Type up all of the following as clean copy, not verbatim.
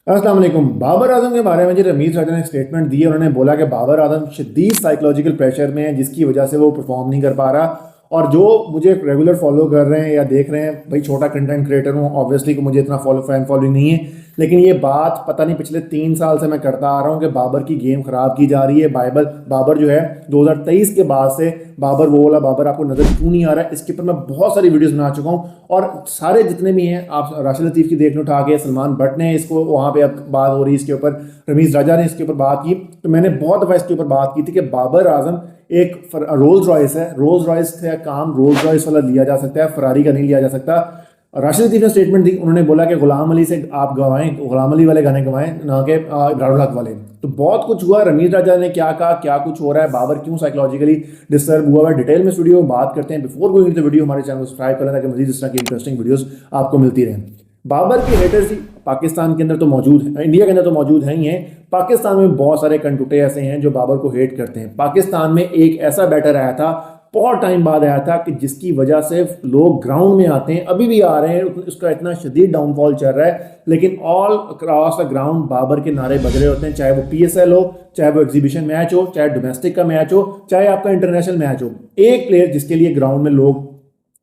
अस्सलाम वालेकुम। बाबर आजम के बारे में जो रमीज राजा ने स्टेटमेंट दी है, उन्होंने बोला कि बाबर आजम शदीद साइकोलॉजिकल प्रेशर में है जिसकी वजह से वो परफॉर्म नहीं कर पा रहा। और जो मुझे रेगुलर फॉलो कर रहे हैं या देख रहे हैं, भाई छोटा कंटेंट क्रिएटर हूँ ऑब्वियसली कि मुझे इतना फैन फॉलोइंग नहीं है, लेकिन ये बात पता नहीं पिछले 3 साल से मैं करता आ रहा हूँ कि बाबर की गेम खराब की जा रही है। बाबर जो है 2023 के बाद से बाबर वो वाला बाबर आपको नजर क्यों नहीं आ रहा है, इसके ऊपर मैं बहुत सारी वीडियोस बना चुका हूँ। और सारे जितने भी हैं, आप राशिद लतीफ़ की देख लो उठा के, सलमान भट्ट ने इसको वहाँ पे अब बात हो रही है इसके ऊपर, रमीज राजा ने इसके ऊपर बात की, तो मैंने बहुत दफ़ा इसके ऊपर बात की थी कि बाबर आजम एक रोल्स रॉयस है। रोल्स रॉयस का काम रोल्स रॉयस वाला लिया जा सकता है, फरारी का नहीं लिया जा सकता। राशिद लतीफ़ ने स्टेटमेंट दी, उन्होंने बोला कि गुलाम अली से आप गवाएं, गुलाम अली वाले गाने गवाएं ना कि इब्रार हक वाले। तो बहुत कुछ हुआ, रमीज राजा ने क्या कहा, क्या कुछ हो रहा है, बाबर क्यों साइकोलॉजिकली डिस्टर्ब हुआ है, डिटेल में इस वीडियो में बात करते हैं। बिफोर गोइंग टू वीडियो हमारे चैनल को सब्सक्राइब करें ताकि मजीद इस तरह की इंटरेस्टिंग वीडियोस आपको मिलती रहें। बाबर के हेटर्स ही पाकिस्तान के अंदर तो मौजूद है, इंडिया के अंदर तो मौजूद है ही हैं। पाकिस्तान में बहुत सारे कंटुटे ऐसे हैं जो बाबर को हेट करते हैं। पाकिस्तान में एक ऐसा बैटर आया था, बहुत टाइम बाद आया था, कि जिसकी वजह से लोग ग्राउंड में आते हैं, अभी भी आ रहे हैं, उसका इतना शदीद डाउनफॉल चल रहा है, लेकिन all across the ground Babar के नारे बज रहे होते हैं। चाहे वो PSL हो, चाहे वो एग्जीबिशन मैच हो, चाहे डोमेस्टिक का मैच हो, चाहे आपका इंटरनेशनल मैच हो, एक प्लेयर जिसके लिए ग्राउंड में लोग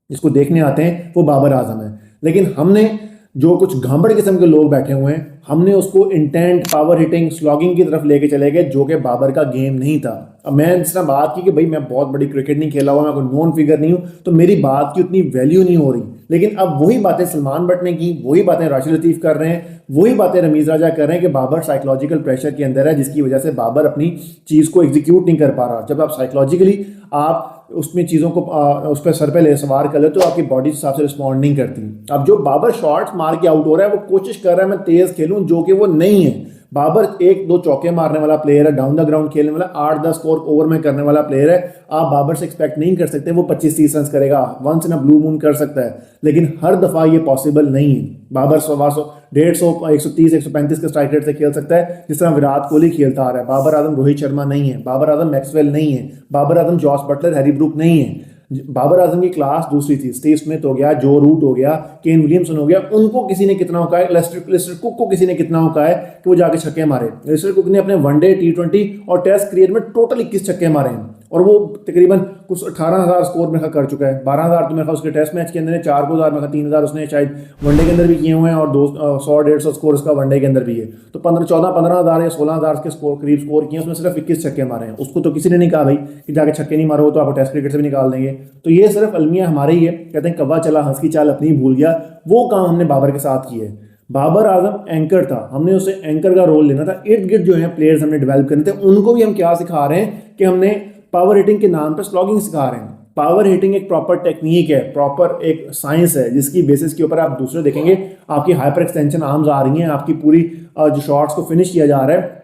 जिसको देखने आते हैं वो बाबर आजम है। लेकिन हमने जो कुछ घांबड़ किस्म के लोग बैठे हुए हैं, हमने उसको इंटेंट पावर हिटिंग स्लॉगिंग की तरफ लेके चले गए, जो कि बाबर का गेम नहीं था। अब मैं इस तरह बात की कि भाई मैं बहुत बड़ी क्रिकेट नहीं खेला हुआ, मैं कोई नॉन फिगर नहीं हूं, तो मेरी बात की उतनी वैल्यू नहीं हो रही। लेकिन अब वही बातें सलमान भट्ट ने की, वही बातें राशिद लतीफ़ कर रहे हैं, वही बातें रमीज राजा कर रहे हैं कि बाबर साइकोलॉजिकल प्रेशर के अंदर है, जिसकी वजह से बाबर अपनी चीज़ को एग्जीक्यूट नहीं कर पा रहा। जब आप साइकोलॉजिकली आप उसमें चीज़ों को उस पर सर पे ले सवार कर ले, तो आपकी बॉडी हिसाब से रिस्पॉन्ड नहीं करती। अब जो बाबर शॉट्स मार के आउट हो रहा है, वो कोशिश कर रहा है मैं तेज़ खेलूं, जो कि वो नहीं है। बाबर 1-2 चौके मारने वाला प्लेयर है, डाउन द ग्राउंड खेलने वाला, 8-10 स्कोर ओवर में करने वाला प्लेयर है। आप बाबर से एक्सपेक्ट नहीं कर सकते वो 25-30 रन करेगा, once in a blue moon कर सकता है, लेकिन हर दफ़ा ये पॉसिबल नहीं है। बाबर 100, 150, 130, 135 के स्ट्राइक रेट से खेल सकता है, जिस तरह विराट कोहली खेलता आ रहा है। बाबर आजम रोहित शर्मा नहीं है, बाबर आजम मैक्सवेल नहीं है, Babar Azam Jos Buttler, Harry Brook नहीं है। बाबर आजम की क्लास दूसरी थी। स्टीव स्मिथ हो गया, जो रूट हो गया, केन विलियमसन हो गया, उनको किसी ने कितना औकाया है, लेस्टर कुक को किसी ने कितना औकाया है कि वो जाके छक्के मारे। लेस्टर कुक ने अपने वनडे, T20 और टेस्ट करियर में टोटल 21 छक्के मारे हैं, और वो तकरीबन कुछ 18,000 स्कोर में कर चुका है। 12,000 तो मेरे ख्याल उसके टेस्ट मैच के अंदर है, 4,000 में 3,000 उसने शायद वनडे के अंदर भी किए हुए हैं, और 100-150 स्कोर उसका वनडे के अंदर भी है। तो 15,000 या 16,000 के करीब स्कोर किए, उसमें सिर्फ 21 छक्के मारे हैं। उसको तो किसी ने नहीं कहा भाई कि जाके छक्के नहीं मारो तो आपको टेस्ट क्रिकेट से भी निकाल देंगे। तो ये सिर्फ अलमिया हमारे ही है, कहते हैं कौवा चला हंस की चाल अपनी भूल गया। वो काम हमने बाबर के साथ किया है। बाबर आजम एंकर था, हमने उसे एंकर का रोल लेना था। इर्द गिर्द जो है प्लेयर्स हमने डेवलप करने थे, उनको भी हम क्या सिखा रहे हैं कि हमने पावर हिटिंग के नाम पर स्लॉगिंग सिखा रहे हैं। पावर हिटिंग एक प्रॉपर टेक्निक है, प्रॉपर एक साइंस है, जिसकी बेसिस के ऊपर आप दूसरे देखेंगे आपकी हाइपर एक्सटेंशन आर्म्स आ रही हैं, आपकी पूरी जो शॉट्स को फिनिश किया जा रहा है,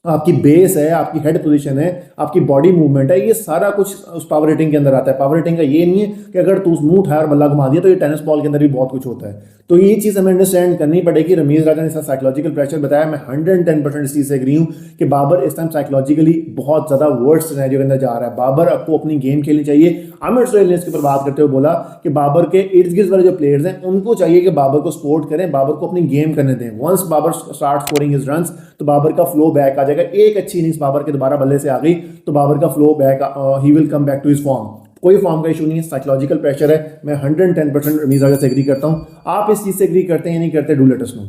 आपकी बेस है, आपकी हेड पोजीशन है, आपकी बॉडी मूवमेंट है, ये सारा कुछ उस पावर हिटिंग के अंदर आता है। पावर हिटिंग का ये नहीं है कि अगर तू मुंह उठाया और बल्ला घुमा दिया, तो ये टेनिस बॉल के अंदर भी बहुत कुछ होता है। तो ये चीज़ हमें अंडरस्टैंड करनी पड़ेगी। रमीज राजा ने इसका साइकोलॉजिकल प्रेशर बताया, मैं 110% इस चीज़ से एग्री हूँ कि बाबर इस टाइम साइकोलॉजिकली बहुत ज़्यादा वर्स्ट सिनेरियो के अंदर जा रहा है। बाबर आपको अपनी गेम खेलनी चाहिए। आमिर सुहेल ने इसके ऊपर बात करते हुए बोला कि बाबर के इर्द गिर्द वाले जो प्लेयर्स हैं, उनको चाहिए कि बाबर को सपोर्ट करें, बाबर को अपनी गेम करने दें। Once Babar start scoring his runs, तो बाबर का फ्लो बैक आ जाएगा। एक अच्छी इनिंग्स बाबर के दोबारा बल्ले से आ गई तो बाबर का flow back, he will come back to his form. कोई फॉर्म का इशू नहीं है, साइकोलॉजिकल प्रेशर है। मैं 110% रमीज राजा से एग्री करता हूं। आप इस चीज़ से एग्री करते हैं या नहीं करते, डू लेट अस नो।